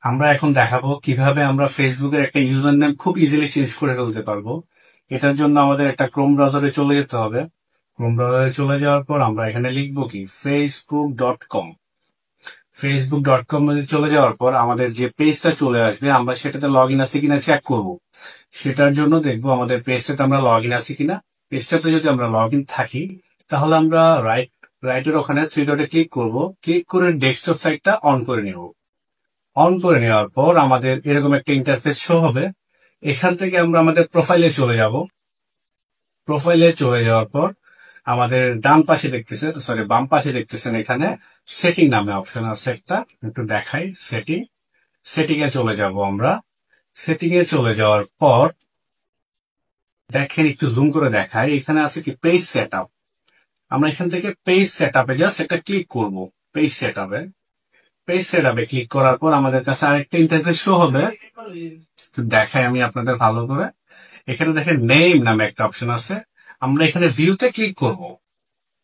আমরা এখন দেখাবো কিভাবে আমরা ফেসবুকের একটা ইউজার নেম খুব ইজিলি চেঞ্জ করে ফেলতে পারবো। এটার জন্য আমাদের একটা ক্রোম ব্রাউজারে চলে যেতে হবে। ক্রোম ব্রাউজারে চলে যাওয়ার পর আমরা এখানে লিখবো কি facebook.com। facebook.com এ চলে যাওয়ার পর আমাদের যে পেজটা চলে আসবে আমরা সেটাতে লগ ইন আছে কিনা চেক করব। সেটার জন্য দেখবো আমাদের পেজটাতে আমরা লগ ইন আছি কিনা। পেজটাতে যদি আমরা লগ ইন থাকি তাহলে আমরা রাইটের ওখানে থ্রি ডটে ক্লিক করব। ক্লিক করে ডেস্কটপ সাইটটা অন করে নেব। অন করে নেওয়ার পর আমাদের এরকম একটা ইন্টারফেস শো হবে। এখান থেকে আমরা আমাদের প্রোফাইলে চলে যাব। প্রোফাইলে চলে যাওয়ার পর আমাদের ডান পাশে দেখতেছেন, সরি বাম পাশে দেখতেছেন এখানে সেটিং নামে অপশন আছে একটা, একটু দেখাই। সেটিং এ চলে যাব আমরা। সেটিং এ চলে যাওয়ার পর দেখেন, একটু জুম করে দেখাই, এখানে আছে কি পেজ সেট আপ। আমরা এখান থেকে পেজ সেট আপে জাস্ট একটা ক্লিক করব। পেজ সেট আপে ক্লিক করার পর আমাদের কাছে আরেকটা ইন্টারফেস শো হবে। দেখাই আমি আপনাদের ভালো করে। এখানে দেখেন নেম নামে একটা অপশন আছে। আমরা এখানে ভিউতে ক্লিক করব।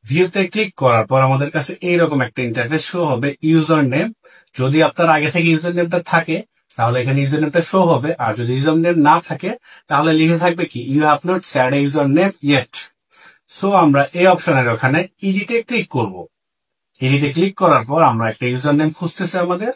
ভিউতে ক্লিক করার পর আমাদের কাছে এইরকম একটা ইন্টারফেস শো হবে, ইউজার নেম। যদি আপনার আগে থেকে ইউজার নেমটা থাকে তাহলে এখানে ইউজার নেমটা শো হবে, আর যদি ইউজার নেম না থাকে তাহলে লিখে থাকবে কি you have not set a user name yet. So আমরা এই অপশনের ওখানে এডিটে ক্লিক করব। এডিটে ক্লিক করার পর আমরা একটা ইউজার নেম খুঁজতেছে আমাদের।